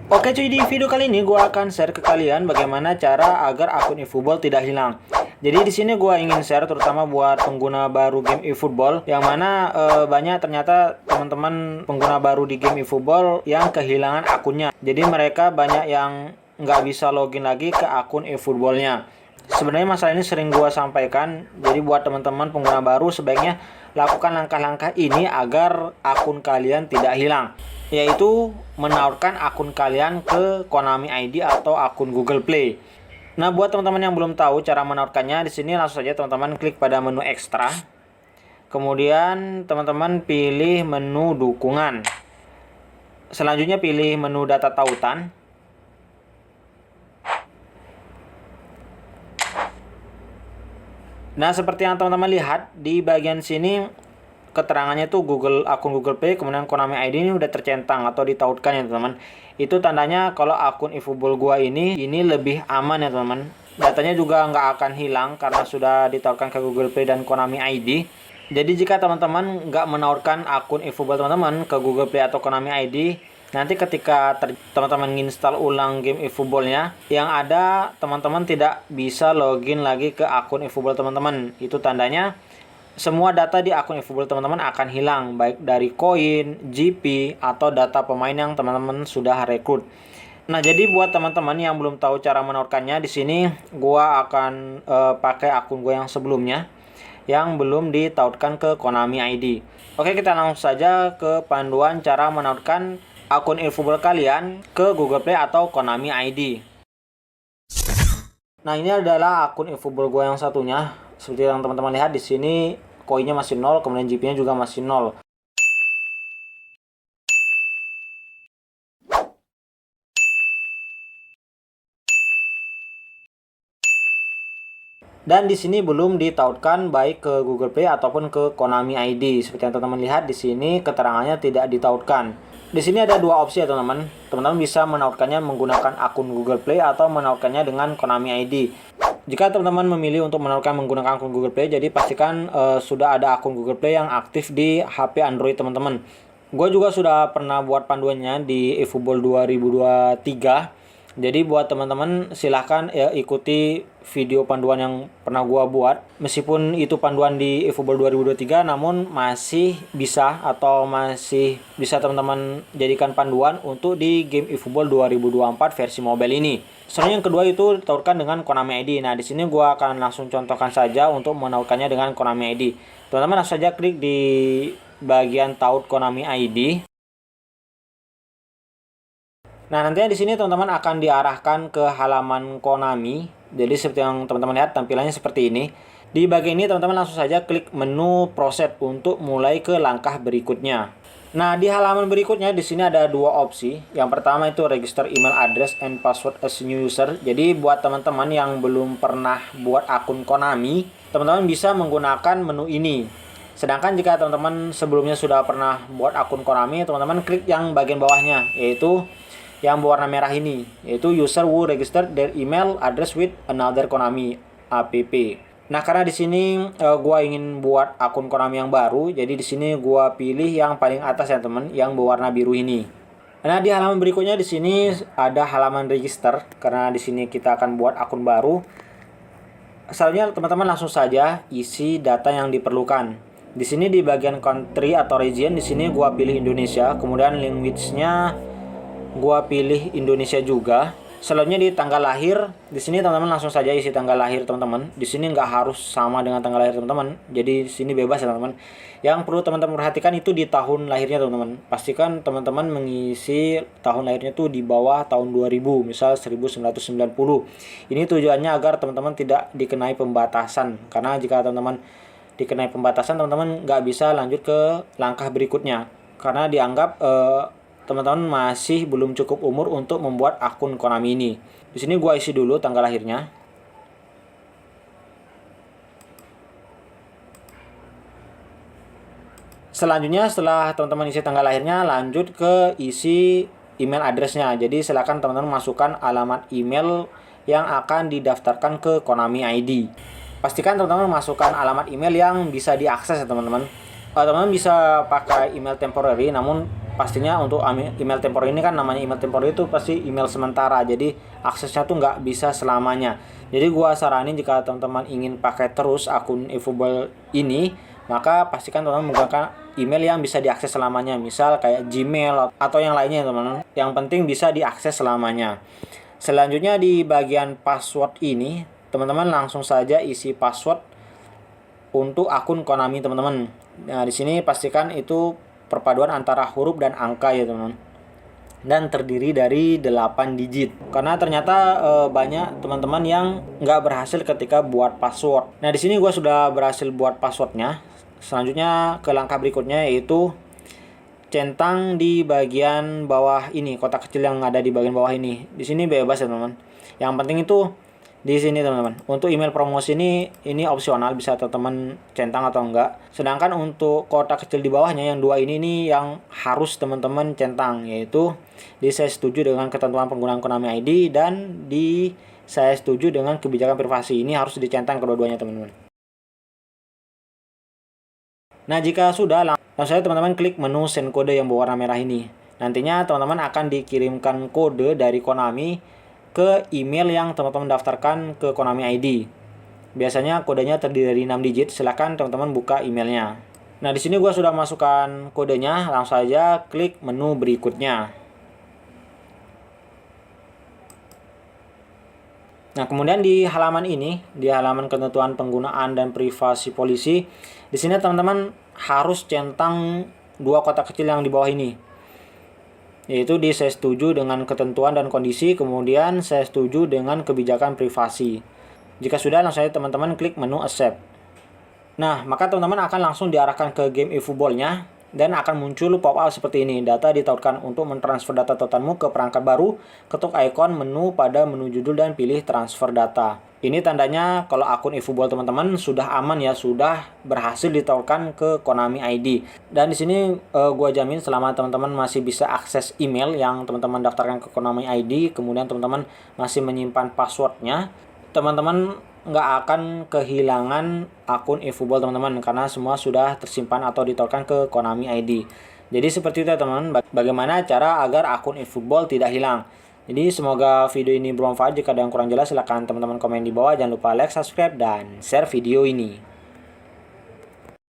Oke cuy, di video kali ini gue akan share ke kalian bagaimana cara agar akun eFootball tidak hilang. Jadi di sini gue ingin share terutama buat pengguna baru game eFootball, yang mana banyak ternyata teman-teman pengguna baru di game eFootball yang kehilangan akunnya. Jadi mereka banyak yang nggak bisa login lagi ke akun eFootballnya. Sebenarnya masalah ini sering gue sampaikan, jadi buat teman-teman pengguna baru sebaiknya lakukan langkah-langkah ini agar akun kalian tidak hilang, yaitu menawarkan akun kalian ke Konami ID atau akun Google Play. Nah, buat teman-teman yang belum tahu cara menawarkannya, di sini langsung saja teman-teman klik pada menu ekstra. Kemudian teman-teman pilih menu dukungan. Selanjutnya pilih menu data tautan. Nah, seperti yang teman-teman lihat di bagian sini keterangannya tuh akun Google Play, kemudian Konami ID ini udah tercentang atau ditautkan ya teman-teman. Itu tandanya kalau akun eFootball gua ini lebih aman ya teman-teman. Datanya juga nggak akan hilang karena sudah ditautkan ke Google Play dan Konami ID. Jadi jika teman-teman nggak menawarkan akun eFootball teman-teman ke Google Play atau Konami ID, nanti ketika teman-teman install ulang game eFootballnya, yang ada teman-teman tidak bisa login lagi ke akun eFootball teman-teman. Itu tandanya semua data di akun eFootball teman-teman akan hilang, baik dari koin, GP, atau data pemain yang teman-teman sudah rekrut. Nah, jadi buat teman-teman yang belum tahu cara menawarkannya, di sini gua akan pakai akun gua yang sebelumnya yang belum ditautkan ke Konami ID. Oke, kita langsung saja ke panduan cara menautkan akun eFootball kalian ke Google Play atau Konami ID. Nah, ini adalah akun eFootball gue yang satunya. Seperti yang teman-teman lihat di sini koinnya masih 0, kemudian GP-nya juga masih 0. Dan di sini belum ditautkan baik ke Google Play ataupun ke Konami ID. Seperti yang teman-teman lihat di sini keterangannya tidak ditautkan. Di sini ada dua opsi ya teman-teman. Teman-teman bisa menautkannya menggunakan akun Google Play atau menautkannya dengan Konami ID. Jika teman-teman memilih untuk menautkan menggunakan akun Google Play, jadi pastikan sudah ada akun Google Play yang aktif di HP Android teman-teman. Gue juga sudah pernah buat panduannya di eFootball 2023. Jadi buat teman-teman silahkan ya ikuti video panduan yang pernah gua buat. Meskipun itu panduan di eFootball 2023, namun masih bisa teman-teman jadikan panduan untuk di game eFootball 2024 versi mobile ini. Selanjutnya yang kedua itu tautkan dengan Konami ID. Nah, di sini gua akan langsung contohkan saja untuk menautkannya dengan Konami ID. Teman-teman langsung saja klik di bagian taut Konami ID. Nah, nantinya di sini teman-teman akan diarahkan ke halaman Konami. Jadi seperti yang teman-teman lihat tampilannya seperti ini. Di bagian ini teman-teman langsung saja klik menu proses untuk mulai ke langkah berikutnya. Nah, di halaman berikutnya di sini ada dua opsi. Yang pertama itu register email address and password as new user. Jadi buat teman-teman yang belum pernah buat akun Konami, teman-teman bisa menggunakan menu ini. Sedangkan jika teman-teman sebelumnya sudah pernah buat akun Konami, teman-teman klik yang bagian bawahnya, yaitu yang berwarna merah ini, yaitu user who register their email address with another Konami app. Nah, karena di sini gua ingin buat akun Konami yang baru, jadi di sini gua pilih yang paling atas ya teman, yang berwarna biru ini. Nah, di halaman berikutnya di sini ada halaman register, karena di sini kita akan buat akun baru. Selanjutnya teman-teman langsung saja isi data yang diperlukan. Di sini di bagian country atau region, di sini gua pilih Indonesia, kemudian language-nya gua pilih Indonesia juga. Selanjutnya di tanggal lahir, di sini teman-teman langsung saja isi tanggal lahir teman-teman. Di sini nggak harus sama dengan tanggal lahir teman-teman. Jadi di sini bebas ya teman-teman. Yang perlu teman-teman perhatikan itu di tahun lahirnya teman-teman. Pastikan teman-teman mengisi tahun lahirnya tuh di bawah tahun 2000, misal 1990. Ini tujuannya agar teman-teman tidak dikenai pembatasan. Karena jika teman-teman dikenai pembatasan, teman-teman nggak bisa lanjut ke langkah berikutnya. Karena dianggap teman-teman masih belum cukup umur untuk membuat akun Konami ini. Di sini gua isi dulu tanggal lahirnya. Selanjutnya setelah teman-teman isi tanggal lahirnya, lanjut ke isi email address-nya. Jadi silakan teman-teman masukkan alamat email yang akan didaftarkan ke Konami ID. Pastikan teman-teman masukkan alamat email yang bisa diakses ya teman-teman. Teman-teman bisa pakai email temporary, namun pastinya untuk email temporary ini kan namanya email temporary itu pasti email sementara, jadi aksesnya tuh nggak bisa selamanya. Jadi gua saranin jika teman-teman ingin pakai terus akun eFootball ini, maka pastikan teman-teman menggunakan email yang bisa diakses selamanya, misal kayak Gmail atau yang lainnya teman-teman. Yang penting bisa diakses selamanya. Selanjutnya di bagian password ini, teman-teman langsung saja isi password untuk akun Konami teman-teman. Nah, di sini pastikan itu perpaduan antara huruf dan angka ya teman-teman, dan terdiri dari 8 digit. Karena ternyata banyak teman-teman yang nggak berhasil ketika buat password. Nah, di sini gue sudah berhasil buat passwordnya. Selanjutnya ke langkah berikutnya, yaitu centang di bagian bawah ini, kotak kecil yang ada di bagian bawah ini. Di sini bebas ya teman-teman. Yang penting itu di sini teman-teman. Untuk email promosi ini opsional, bisa teman-teman centang atau enggak. Sedangkan untuk kotak kecil di bawahnya yang dua ini yang harus teman-teman centang, yaitu di saya setuju dengan ketentuan penggunaan Konami ID dan di saya setuju dengan kebijakan privasi. Ini harus dicentang kedua-duanya teman-teman. Nah, jika sudah, langsung saja teman-teman klik menu send kode yang berwarna merah ini. Nantinya teman-teman akan dikirimkan kode dari Konami ke email yang teman-teman daftarkan ke Konami ID. Biasanya kodenya terdiri dari 6 digit. Silakan teman-teman buka emailnya. Nah, di sini gue sudah masukkan kodenya. Langsung saja klik menu berikutnya. Nah, kemudian di halaman ini, di halaman ketentuan penggunaan dan privasi polisi, di sini teman-teman harus centang dua kotak kecil yang di bawah ini. Yaitu di saya setuju dengan ketentuan dan kondisi, kemudian saya setuju dengan kebijakan privasi. Jika sudah, langsung saja teman-teman klik menu accept. Nah, maka teman-teman akan langsung diarahkan ke game eFootball-nya dan akan muncul pop-up seperti ini. Data ditautkan untuk mentransfer data tautanmu ke perangkat baru. Ketuk ikon menu pada menu judul dan pilih transfer data. Ini tandanya kalau akun eFootball teman-teman sudah aman ya, sudah berhasil ditautkan ke Konami ID. Dan di sini gua jamin selama teman-teman masih bisa akses email yang teman-teman daftarkan ke Konami ID, kemudian teman-teman masih menyimpan passwordnya, teman-teman nggak akan kehilangan akun eFootball teman-teman, karena semua sudah tersimpan atau ditautkan ke Konami ID. Jadi seperti itu ya teman-teman, bagaimana cara agar akun eFootball tidak hilang. Jadi semoga video ini bermanfaat. Jika ada yang kurang jelas silahkan teman-teman komen di bawah. Jangan lupa like, subscribe, dan share video ini.